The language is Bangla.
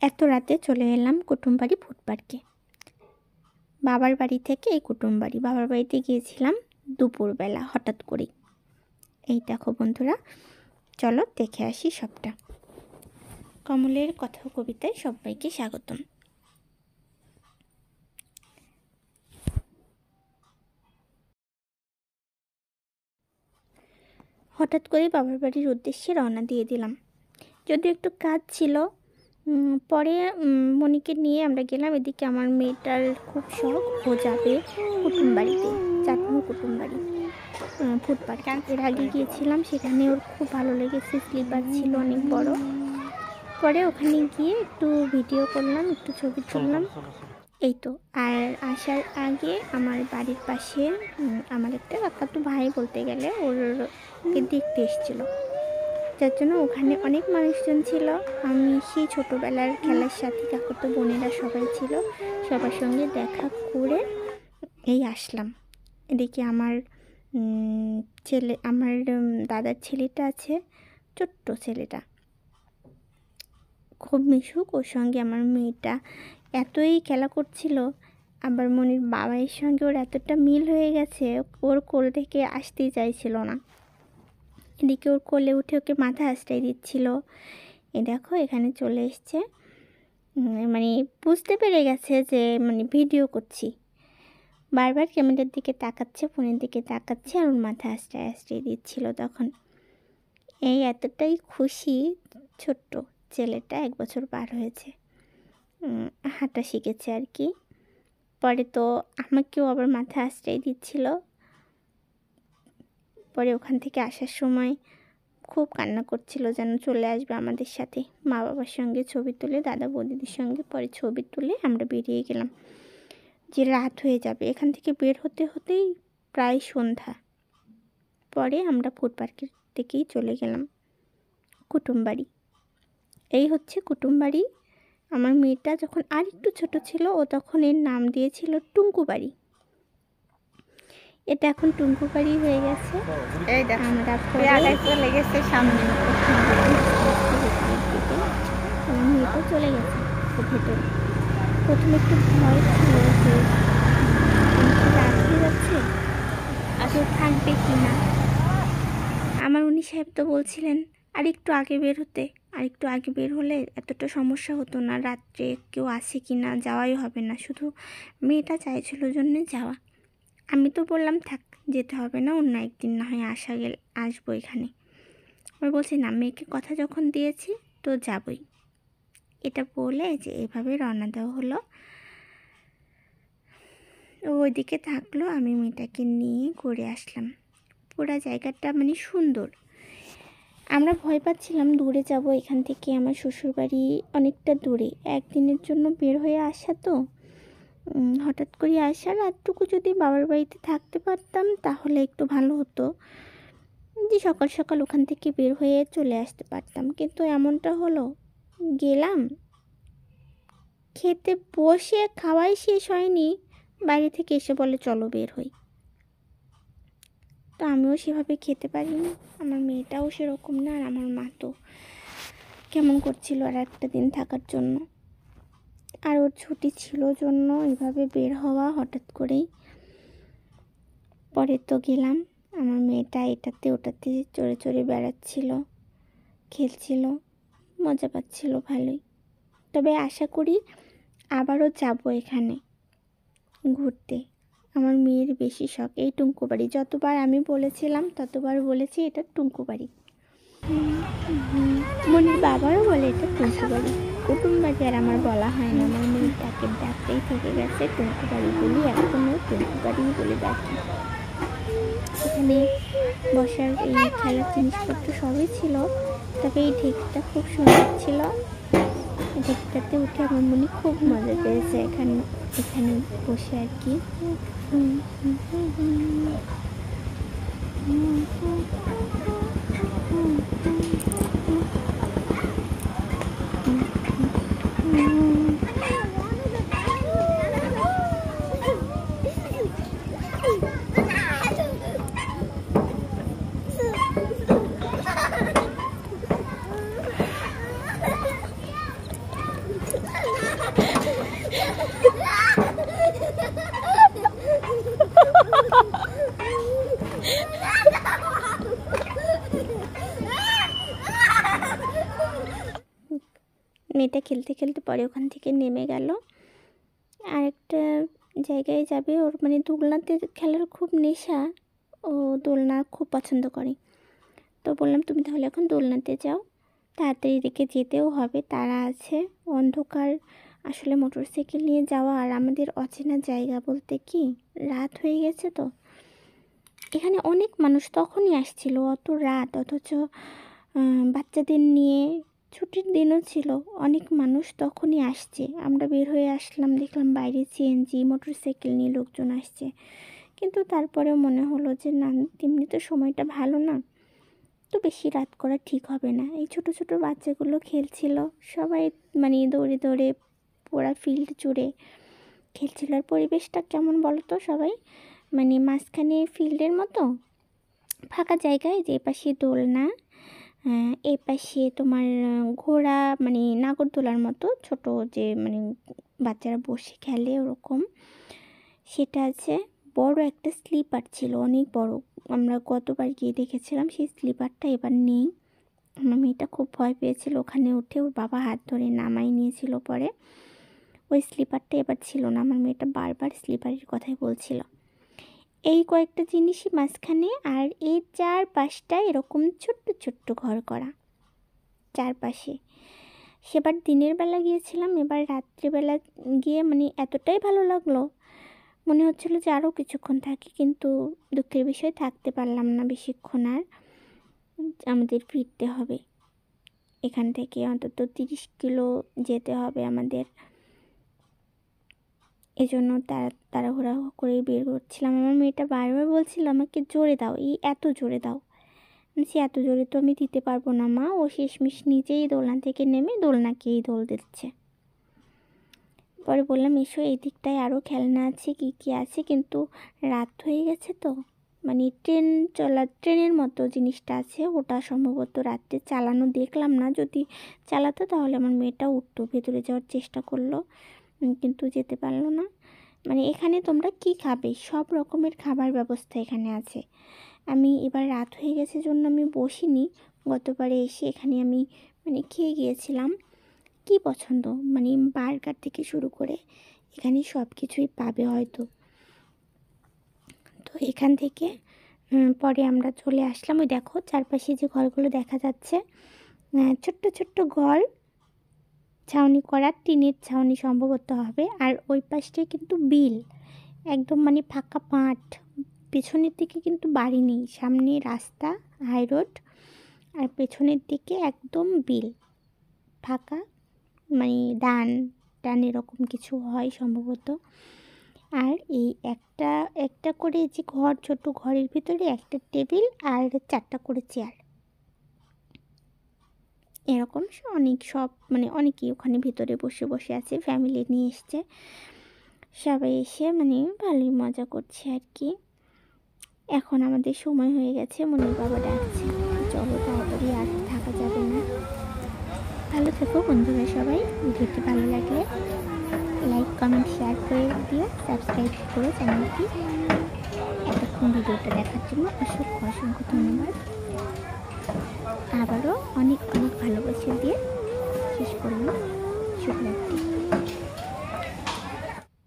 এত রাতে চলে এলাম কুটুমবাড়ি ফুড পার্কে। বাবার বাড়ি থেকে এই কুটুমবাড়ি, বাবার বাড়িতে গিয়েছিলাম দুপুরবেলা হঠাৎ করেই। এই দেখো বন্ধুরা, চলো দেখে আসি সবটা। কমলের কথা কবিতায় সবাইকে স্বাগতম। হঠাৎ করে বাবার বাড়ির উদ্দেশ্যে রওনা দিয়ে দিলাম, যদিও একটু কাজ ছিল। পরে মনিকে নিয়ে আমরা গেলাম। এদিকে আমার মেয়েটার খুব শখ, ও যাবে কুটুমবাড়িতে, চাটমোহর কুটুমবাড়ি ফুড পার্ক। এর আগে গিয়েছিলাম, সেখানে ওর খুব ভালো লেগেছে, স্লিপার ছিল অনেক বড়। পরে ওখানে গিয়ে একটু ভিডিও করলাম, একটু ছবি তুললাম, এই তো। আর আসার আগে আমার বাড়ির পাশে আমার একটা কাকাতো ভাই বলতে গেলে, ওরকে দেখতে এসেছিলো, যার জন্য ওখানে অনেক মানুষজন ছিল। আমি সেই ছোটোবেলার খেলার সাথী কাকাতো বোনেরা সবাই ছিল, সবার সঙ্গে দেখা করে এই আসলাম। এদিকে আমার আমার দাদার ছেলেটা আছে, ছোট্ট ছেলেটা, খুব মিশুক। ওর সঙ্গে আমার মেয়েটা এতই খেলা করছিল, আবার মনির বাবাইয়ের সঙ্গে ওর এতটা মিল হয়ে গেছে, ওর কোল থেকে আসতেই চাইছিল না। এদিকে ওর কোলে উঠে ওকে মাথা আশ্রয় দিচ্ছিল। এ দেখো এখানে চলে এসছে, মানে বুঝতে পেরে গেছে যে ভিডিও করছি। বারবার ক্যামেরার দিকে তাকাচ্ছে, ফোনের দিকে তাকাচ্ছে, আর ওর মাথা আশ্রয় দিচ্ছিল তখন। এই এতটাই খুশি, ছোট্ট ছেলেটা 1 বছর পার হয়েছে, হাঁটা শিখেছে আর কি। পরে তো আমাকেও আবার মাথা আশ্রয় দিচ্ছিল। পরে ওখান থেকে আসার সময় খুব কান্না করছিল, যেন চলে আসবে আমাদের সাথে। মা বাবার সঙ্গে ছবি তুলে, দাদা বৌদিদের সঙ্গে পরে ছবি তুলে আমরা বেরিয়ে গেলাম, যে রাত হয়ে যাবে। এখান থেকে বের হতে হতেই প্রায় সন্ধ্যা। পরে আমরা ফুড পার্কের থেকেই চলে গেলাম কুটুমবাড়ি। এই হচ্ছে কুটুমবাড়ি। আমার মেয়েটা যখন আর একটু ছোট ছিল, ও তখন এর নাম দিয়েছিল টুঙ্কু বাড়ি। এটা এখন টুঙ্কু বাড়ি হয়ে গেছে। আমরা চলে গেছে সামনে, মেয়েটা চলে গেছে ভেতরে। প্রথমে একটু ভয় ছিল যে রাত্রে যাচ্ছে, আসলে থাকবে কি না। আমার উনি সাহেব তো বলছিলেন আর একটু আগে বের হতে, আর একটু আগে বের হলে এতটা সমস্যা হতো না, রাত্রে কেউ আসে কি না যাওয়াই হবে না, শুধু মেয়েটা চাইছিল জন্যে যাওয়া। আমি তো বললাম থাক, যেতে হবে না, অন্য একদিন না হয় আসবো এখানে। আমি বলছি না, মেয়েকে কথা যখন দিয়েছি তো যাবই। এটা বলে যে এভাবে রওনা দেওয়া হলো। ওইদিকে থাকলো, আমি মেয়েটাকে নিয়ে ঘুরে আসলাম। পুরো জায়গাটা সুন্দর। আমরা ভয় পাচ্ছিলাম দূরে যাব এখান থেকে, আমার শ্বশুরবাড়ি অনেকটা দূরে। একদিনের জন্য বের হয়ে আসা তো, হঠাৎ করে আসা। রাতটুকু যদি বাবার বাড়িতে থাকতে পারতাম তাহলে একটু ভালো হতো, যে সকাল সকাল ওখান থেকে বের হয়ে চলে আসতে পারতাম। কিন্তু এমনটা হলো, গেলাম খেতে বসে, খাওয়াই শেষ হয়নি, বাইরে থেকে এসে বলে চলো বের হই। তো আমিও সেভাবে খেতে পারিনি, আমার মেয়েটাও সেরকম না, আর আমার মা তো কেমন করছিল আর একটা দিন থাকার জন্য। আর ওর ছুটি ছিল জন্য এভাবে বের হওয়া হঠাৎ করেই। পরে তো গেলাম, আমার মেয়েটা এটাতে ওটাতে চড়ে চড়ে বেড়াচ্ছিল, খেলছিল, মজা পাচ্ছিল ভালোই। তবে আশা করি আবারও যাব এখানে ঘুরতে। আমার মেয়ের বেশি শখ এই টুঙ্কু বাড়ি। যতবার আমি বলেছিলাম ততবার বলেছি এটা টুঙ্কু বাড়ি। মনির বাবারও বলে এটা টুঙ্কু বাড়ি। কুটুম বাড়ি আর আমার বলা হয় না, আমার মেয়ের ডাকতেই থেকে গেছে টুঙ্কু বাড়ি বলি, এখনও টুঙ্কু বাড়ি বলে ডাকি। এখানে বসার এই খেলার জিনিসপত্র সবই ছিল, তবে এই ঢেকিটা খুব সুন্দর ছিল। ঢেকিটাতে উঠে আমার মনে খুব মজা পেয়েছে এখানে বসে আর কি। মেয়েটা খেলতে খেলতে পরে ওখান থেকে নেমে গেল, আরেকটা জায়গায় যাবে। ওর মানে দোলনাতে খেলার খুব নেশা, ও দোলনা খুব পছন্দ করে। তো বললাম তুমি তাহলে এখন দোলনাতে যাও, তাড়াতাড়ি রেখে যেতেও হবে, তারা আছে, অন্ধকার। আসলে মোটরসাইকেল নিয়ে যাওয়া আর আমাদের অচেনা জায়গা বলতে কি রাত হয়ে গেছে। তো এখানে অনেক মানুষ তখনই আসছিল, অত রাত, অথচ বাচ্চাদের নিয়ে ছুটির দিনও ছিল, অনেক মানুষ তখনই আসছে। আমরা বের হয়ে আসলাম, দেখলাম বাইরে সিএনজি মোটরসাইকেল নিয়ে লোকজন আসছে। কিন্তু তারপরেও মনে হলো যে না, তেমনি তো সময়টা ভালো না, তো বেশি রাত করা ঠিক হবে না। এই ছোট ছোট বাচ্চাগুলো খেলছিল, সবাই মানে দৌড়ে দৌড়ে পুরা ফিল্ড জুড়ে খেলছিল। আর পরিবেশটা কেমন বলো তো, সবাই মানে মাঝখানে ফিল্ডের মতো ফাঁকা জায়গায়, যে পাশে দোলনা, এই পাশে তোমার ঘোড়া মানে নাগরদোলার মতো ছোট, যে মানে বাচ্চারা বসে খেলে ওরকম, সেটা আছে। বড় একটা স্লিপার ছিল, অনেক বড়, আমরা গতবার গিয়ে দেখেছিলাম, সেই স্লিপারটা এবার নেই। আমার মেয়েটা খুব ভয় পেয়েছিল, ওখানে উঠে ওর বাবা হাত ধরে নামাই নিয়েছিল। পরে ওই স্লিপারটা এবার ছিল না, আমার মেয়েটা বারবার স্লিপারের কথাই বলছিল। এই কয়েকটা জিনিসই মাঝখানে, আর এই চারপাশটা এরকম ছোট্ট ছোট্ট ঘর করা চারপাশে। সেবার দিনের বেলা গিয়েছিলাম, এবার রাত্রিবেলা গিয়ে মানে এতটাই ভালো লাগলো, মনে হচ্ছিল যে আরও কিছুক্ষণ থাকি, কিন্তু দুঃখের বিষয় থাকতে পারলাম না বেশিক্ষণ। আর আমাদের ফিরতে হবে, এখান থেকে অন্তত 30 কিলো যেতে হবে আমাদের। এজন্য তাড়াহুড়া করে বের করছিলাম। আমার মেয়েটা বারবার বলছিল আমাকে জোরে দাও, এত জোরে দাও। সে এত জোরে তো আমি দিতে পারবো না মা। ও শেষমেশ নিজেই দোলনা থেকে নেমে দোলনাকেই দোল দিচ্ছে। পরে বললাম এসো, এই দিকটায় আরও খেলনা আছে, কী কী আছে, কিন্তু রাত হয়ে গেছে তো, মানে ট্রেনের মতো জিনিসটা আছে, ওটা সম্ভবত রাত্রে চালানো দেখলাম না, যদি চালাতো তাহলে আমার মেয়েটা উঠতো, ভেতরে যাওয়ার চেষ্টা করলো, কিন্তু যেতে পারলো না। মানে এখানে তোমরা কি খাবে, সব রকমের খাবার ব্যবস্থা এখানে আছে। আমি এবার রাত হয়ে গেছে জন্য আমি বসিনি, গতবারে এসে এখানে আমি মানে খেয়ে গিয়েছিলাম। কি পছন্দ, মানে বার্গার থেকে শুরু করে এখানে সব কিছুই পাবে হয়তো। তো এখান থেকে পরে আমরা চলে আসলাম। ওই দেখো চারপাশে যে ঘরগুলো দেখা যাচ্ছে, ছোট্ট ছোট্ট ঘর, ছাউনি করা, টিনের ছাউনি সম্ভবত হবে। আর ওই পাশটায় কিন্তু বিল, একদম মানে ফাঁকা মাঠ, পেছনের দিকে কিন্তু বাড়ি নেই, সামনে রাস্তা, হাই রোড, আর পেছনের দিকে একদম বিল ফাঁকা, মানে ডান এরকম কিছু হয় সম্ভবত। আর এই একটা একটা করে যে ঘর, ছোট ঘরের ভিতরে একটা টেবিল আর 4টা করে চেয়ার, এরকম সব মানে অনেকেই ওখানে ভিতরে বসে বসে আছে, ফ্যামিলি নিয়ে এসছে, সবাই এসে মানে ভালোই মজা করছে আর কি। এখন আমাদের সময় হয়ে গেছে, মনির বাবা ডাকছে, চলো তাড়াতাড়ি, আর থাকা যাবে না। ভালো থেকো বন্ধুরা সবাই, ভিডিওটি ভালো লাগলে লাইক কমেন্ট শেয়ার করে দিও, সাবস্ক্রাইব করো চ্যানেলটি। এতক্ষণ ভিডিওটা দেখার জন্য অসংখ্য ধন্যবাদ। আবারও অনেক অনেক ভালোবাসা দিয়ে শেষ করলাম। শুভরাত্রি।